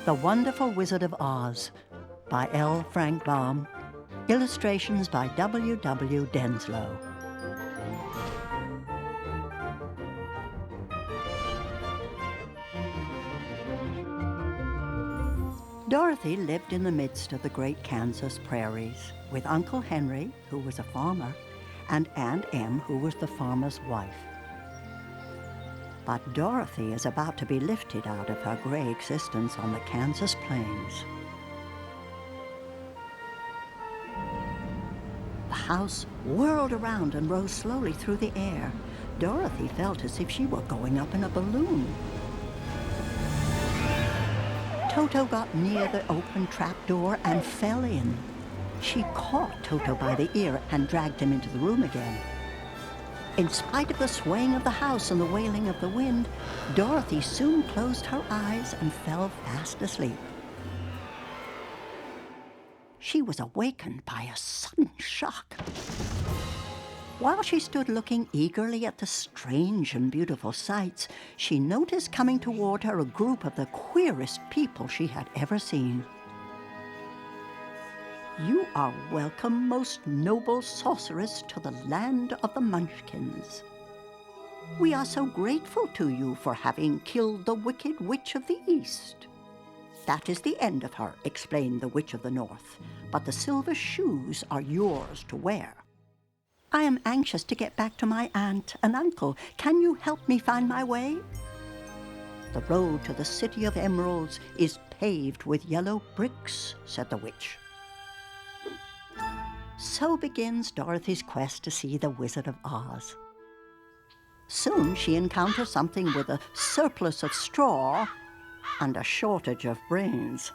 The Wonderful Wizard of Oz by L. Frank Baum. Illustrations by W. W. Denslow. Dorothy lived in the midst of the great Kansas prairies with Uncle Henry, who was a farmer, and Aunt Em, who was the farmer's wife. But Dorothy is about to be lifted out of her gray existence on the Kansas plains. The house whirled around and rose slowly through the air. Dorothy felt as if she were going up in a balloon. Toto got near the open trapdoor and fell in. She caught Toto by the ear and dragged him into the room again. In spite of the swaying of the house and the wailing of the wind, Dorothy soon closed her eyes and fell fast asleep. She was awakened by a sudden shock. While she stood looking eagerly at the strange and beautiful sights, she noticed coming toward her a group of the queerest people she had ever seen. "You are welcome, most noble sorceress, to the land of the Munchkins. We are so grateful to you for having killed the Wicked Witch of the East." "That is the end of her," explained the Witch of the North, "but the silver shoes are yours to wear. I am anxious to get back to my aunt and uncle. Can you help me find my way?" "The road to the City of Emeralds is paved with yellow bricks," said the witch. So begins Dorothy's quest to see the Wizard of Oz. Soon she encounters something with a surplus of straw and a shortage of brains.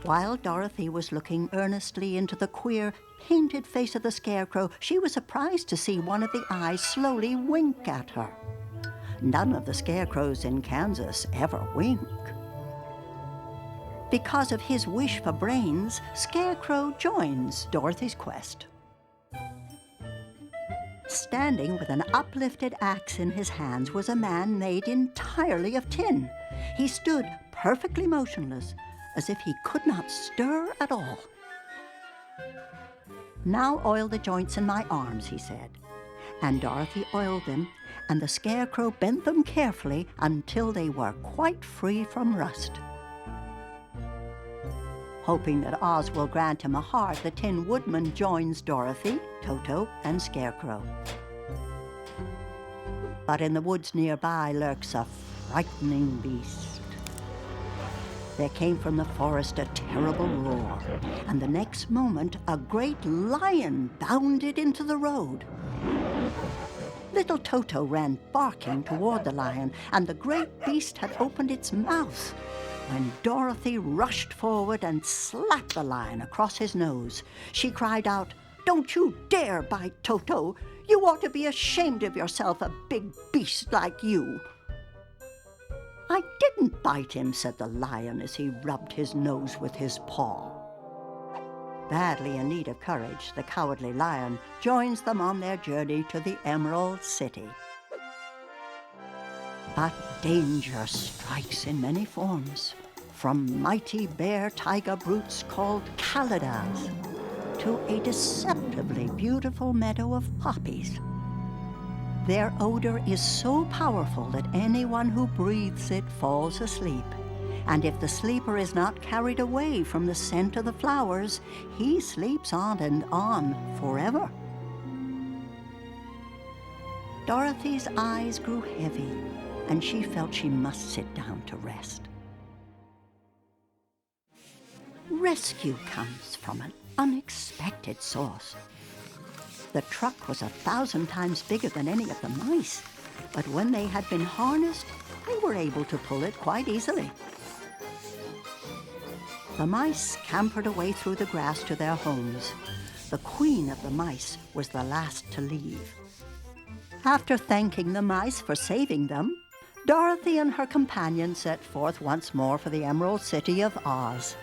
While Dorothy was looking earnestly into the queer, painted face of the Scarecrow, she was surprised to see one of the eyes slowly wink at her. None of the scarecrows in Kansas ever wink. Because of his wish for brains, Scarecrow joins Dorothy's quest. Standing with an uplifted axe in his hands was a man made entirely of tin. He stood perfectly motionless, as if he could not stir at all. "Now oil the joints in my arms," he said. And Dorothy oiled them, and the Scarecrow bent them carefully until they were quite free from rust. Hoping that Oz will grant him a heart, the Tin Woodman joins Dorothy, Toto, and Scarecrow. But in the woods nearby lurks a frightening beast. There came from the forest a terrible roar, and the next moment a great lion bounded into the road. Little Toto ran barking toward the lion, and the great beast had opened its mouth when Dorothy rushed forward and slapped the lion across his nose. She cried out, "Don't you dare bite Toto! You ought to be ashamed of yourself, a big beast like you!" "I didn't bite him," said the lion as he rubbed his nose with his paw. Badly in need of courage, the cowardly lion joins them on their journey to the Emerald City. But danger strikes in many forms, from mighty bear tiger brutes called Kalidas to a deceptively beautiful meadow of poppies. Their odor is so powerful that anyone who breathes it falls asleep. And if the sleeper is not carried away from the scent of the flowers, he sleeps on and on forever. Dorothy's eyes grew heavy, and she felt she must sit down to rest. Rescue comes from an unexpected source. The truck was 1,000 times bigger than any of the mice, but when they had been harnessed, they were able to pull it quite easily. The mice scampered away through the grass to their homes. The queen of the mice was the last to leave. After thanking the mice for saving them, Dorothy and her companion set forth once more for the Emerald City of Oz.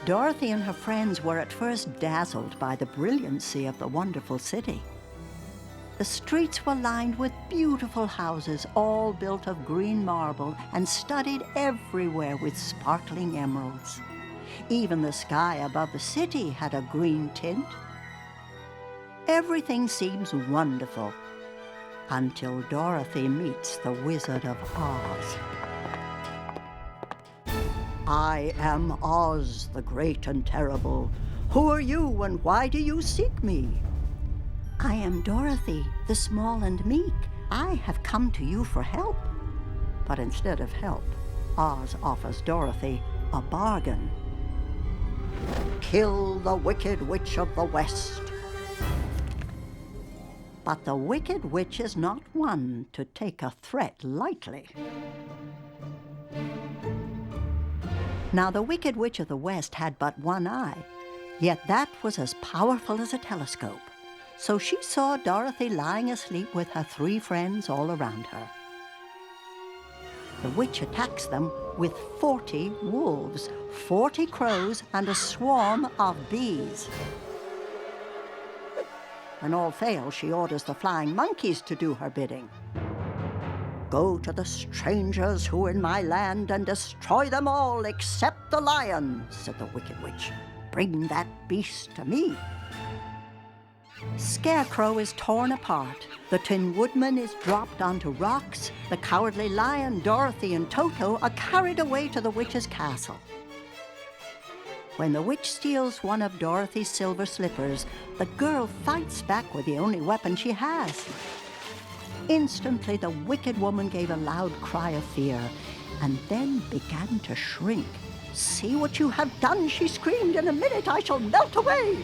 Dorothy and her friends were at first dazzled by the brilliancy of the wonderful city. The streets were lined with beautiful houses, all built of green marble and studded everywhere with sparkling emeralds. Even the sky above the city had a green tint. Everything seems wonderful until Dorothy meets the Wizard of Oz. I am Oz, the great and terrible. Who are you and why do you seek me? I am Dorothy, the small and meek. I have come to you for help. But instead of help, Oz offers Dorothy a bargain. Kill the Wicked Witch of the West. But the Wicked Witch is not one to take a threat lightly. Now the Wicked Witch of the West had but one eye, yet that was as powerful as a telescope. So she saw Dorothy lying asleep with her 3 friends all around her. The witch attacks them with 40 wolves, 40 crows, and a swarm of bees. When all fails, she orders the flying monkeys to do her bidding. Go to the strangers who are in my land and destroy them all except the lion, said the Wicked Witch. Bring that beast to me. Scarecrow is torn apart. The Tin Woodman is dropped onto rocks. The Cowardly Lion, Dorothy, and Toto are carried away to the witch's castle. When the witch steals one of Dorothy's silver slippers, the girl fights back with the only weapon she has. Instantly, the wicked woman gave a loud cry of fear and then began to shrink. See what you have done, she screamed. In a minute, I shall melt away.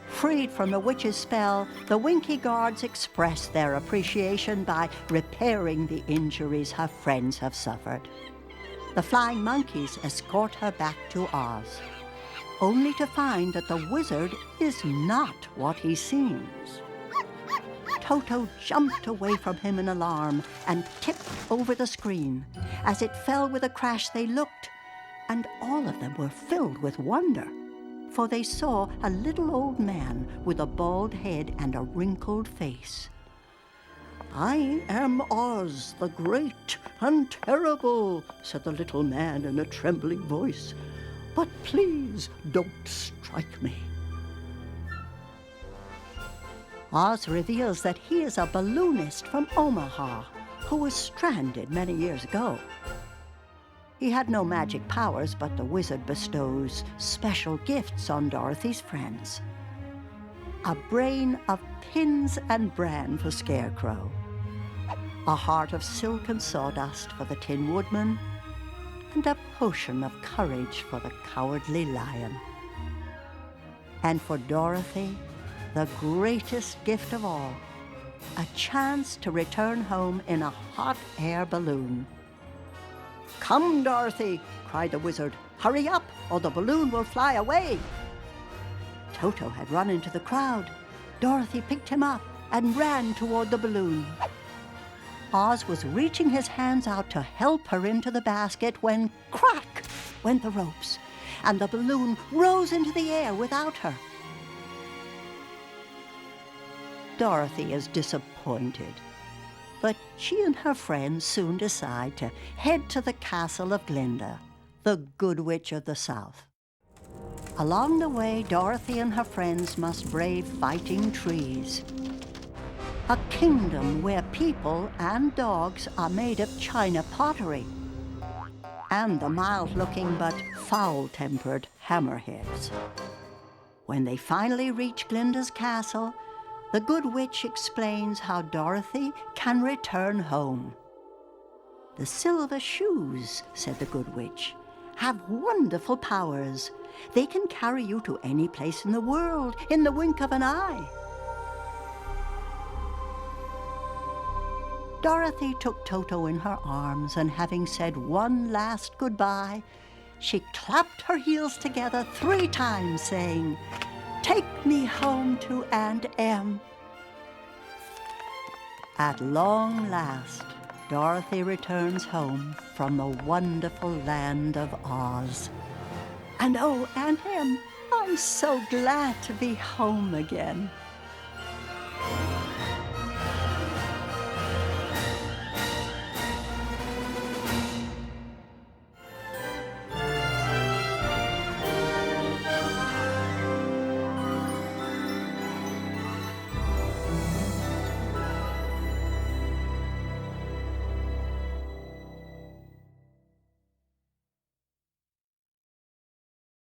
Freed from the witch's spell, the Winky Guards express their appreciation by repairing the injuries her friends have suffered. The flying monkeys escort her back to Oz, only to find that the wizard is not what he seems. Toto jumped away from him in alarm and tipped over the screen. As it fell with a crash, they looked, and all of them were filled with wonder, for they saw a little old man with a bald head and a wrinkled face. I am Oz, the great and terrible, said the little man in a trembling voice. But please don't strike me. Oz reveals that he is a balloonist from Omaha who was stranded many years ago. He had no magic powers, but the wizard bestows special gifts on Dorothy's friends. A brain of pins and bran for Scarecrow, a heart of silk and sawdust for the Tin Woodman, and a potion of courage for the Cowardly Lion. And for Dorothy, the greatest gift of all, a chance to return home in a hot air balloon. Come, Dorothy, cried the wizard. Hurry up, or the balloon will fly away. Toto had run into the crowd. Dorothy picked him up and ran toward the balloon. Oz was reaching his hands out to help her into the basket when crack went the ropes, and the balloon rose into the air without her. Dorothy is disappointed, but she and her friends soon decide to head to the castle of Glinda, the Good Witch of the South. Along the way, Dorothy and her friends must brave fighting trees, a kingdom where people and dogs are made of china pottery, and the mild-looking but foul-tempered hammerheads. When they finally reach Glinda's castle, the Good Witch explains how Dorothy can return home. The silver shoes, said the Good Witch, have wonderful powers. They can carry you to any place in the world in the wink of an eye. Dorothy took Toto in her arms, and having said one last goodbye, she clapped her heels together 3 times, saying, Take me home to Aunt Em. At long last, Dorothy returns home from the wonderful land of Oz. And oh, Aunt Em, I'm so glad to be home again.